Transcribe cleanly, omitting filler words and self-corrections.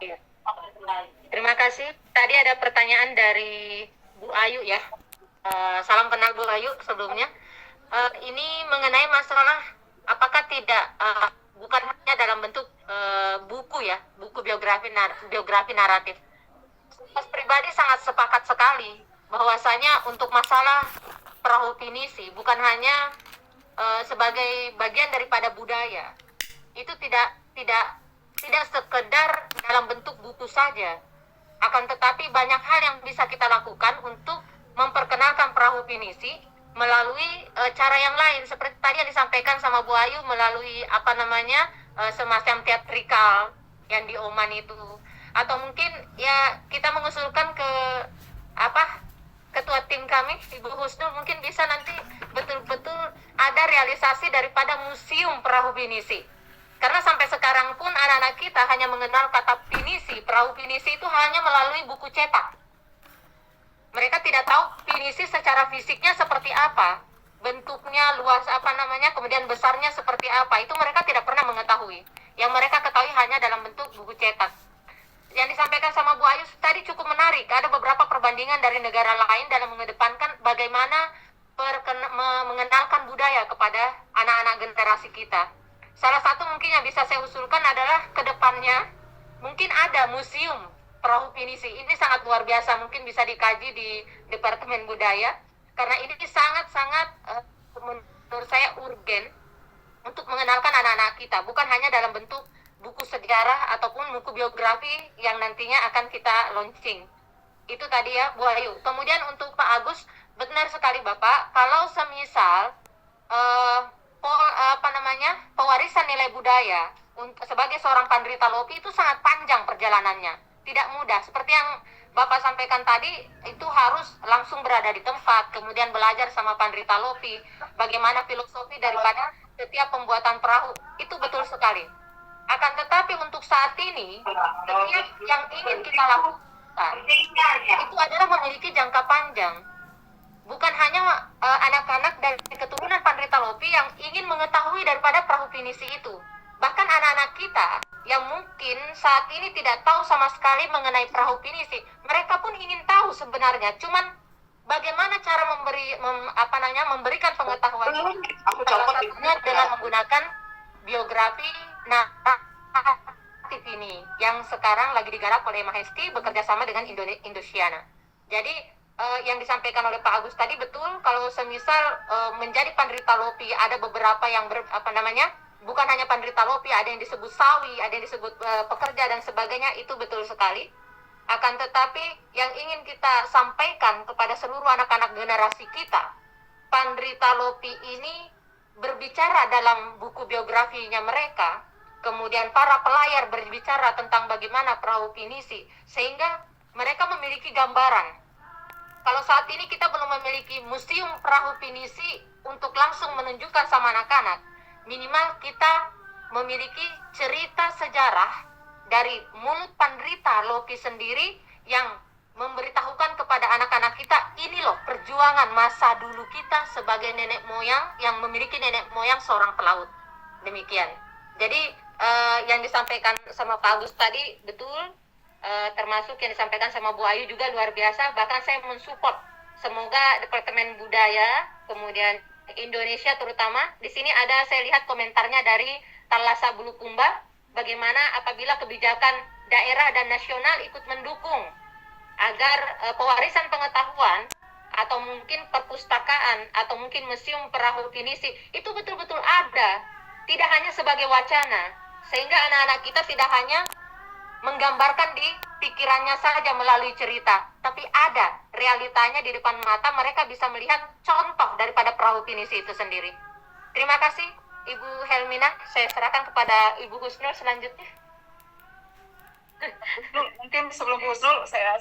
Iya. Terima kasih. Tadi ada pertanyaan dari Bu Ayu ya. Salam kenal Bu Ayu sebelumnya. Ini mengenai masalah apakah tidak bukan hanya dalam bentuk buku ya, buku biografi naratif. Saya pribadi sangat sepakat sekali bahwasanya untuk masalah perahu pinisi bukan hanya sebagai bagian daripada budaya. Itu tidak sekedar dalam bentuk buku saja, akan tetapi banyak hal yang bisa kita lakukan untuk memperkenalkan perahu pinisi melalui cara yang lain, seperti tadi yang disampaikan sama Bu Ayu, melalui semacam teatrikal yang di Oman itu, atau mungkin ya kita mengusulkan ke ketua tim kami Ibu Husnul, mungkin bisa nanti betul-betul ada realisasi daripada museum perahu pinisi. Karena sampai sekarang pun anak-anak kita hanya mengenal kata pinisi, perahu pinisi itu hanya melalui buku cetak. Mereka tidak tahu pinisi secara fisiknya seperti apa, bentuknya, luas kemudian besarnya seperti apa. Itu mereka tidak pernah mengetahui. Yang mereka ketahui hanya dalam bentuk buku cetak. Yang disampaikan sama Bu Ayu tadi cukup menarik. Ada beberapa perbandingan dari negara lain dalam mengedepankan bagaimana mengenalkan budaya kepada anak-anak generasi kita. Salah satu mungkin yang bisa saya usulkan adalah ke depannya mungkin ada museum perahu pinisi. Ini sangat luar biasa, mungkin bisa dikaji di Departemen Budaya, karena ini sangat-sangat menurut saya urgen untuk mengenalkan anak-anak kita, bukan hanya dalam bentuk buku sejarah ataupun buku biografi yang nantinya akan kita launching. Itu tadi ya Bu Ayu. Kemudian untuk Pak Agus, benar sekali Bapak, kalau semisal pewarisan nilai budaya sebagai seorang pandrita lopi itu sangat panjang perjalanannya, tidak mudah. Seperti yang Bapak sampaikan tadi, itu harus langsung berada di tempat, kemudian belajar sama pandrita lopi, bagaimana filosofi daripada setiap pembuatan perahu. Itu betul sekali. Akan tetapi untuk saat ini, setiap yang ingin kita lakukan itu adalah memiliki jangka panjang. Bukan hanya anak-anak dari keturunan pandrita lopi yang ingin mengetahui daripada perahu pinisi itu. Bahkan anak-anak kita yang mungkin saat ini tidak tahu sama sekali mengenai perahu pinisi, mereka pun ingin tahu sebenarnya. Cuman bagaimana cara memberikan pengetahuan ini? Salah satunya dengan menggunakan biografi naratif ini yang sekarang lagi digarap oleh Mahesti bekerja sama dengan Indosiana. Jadi yang disampaikan oleh Pak Agus tadi betul. Kalau semisal menjadi pandrita lopi, ada beberapa yang bukan hanya pandrita lopi, ada yang disebut sawi, ada yang disebut pekerja dan sebagainya. Itu betul sekali. Akan tetapi yang ingin kita sampaikan kepada seluruh anak-anak generasi kita, pandrita lopi ini berbicara dalam buku biografinya mereka, kemudian para pelayar berbicara tentang bagaimana perahu pinisi, sehingga mereka memiliki gambaran. Kalau saat ini kita belum memiliki museum perahu pinisi untuk langsung menunjukkan sama anak-anak, minimal kita memiliki cerita sejarah dari mulut pandrita lopi sendiri yang memberitahukan kepada anak-anak kita, ini loh perjuangan masa dulu kita sebagai nenek moyang yang memiliki nenek moyang seorang pelaut. Demikian. Jadi yang disampaikan sama Pak Agus tadi betul. Termasuk yang disampaikan sama Bu Ayu juga luar biasa. Bahkan saya mensupport, semoga Departemen Budaya kemudian Indonesia terutama, di sini ada saya lihat komentarnya dari Talasa Bulukumba, bagaimana apabila kebijakan daerah dan nasional ikut mendukung agar pewarisan pengetahuan atau mungkin perpustakaan atau mungkin museum perahu pinisi itu betul-betul ada, tidak hanya sebagai wacana, sehingga anak-anak kita tidak hanya menggambarkan di pikirannya saja melalui cerita, tapi ada realitanya di depan mata, mereka bisa melihat contoh daripada perahu pinisi itu sendiri. Terima kasih Ibu Helmina, saya serahkan kepada Ibu Husnul selanjutnya. Mungkin sebelum Husnul saya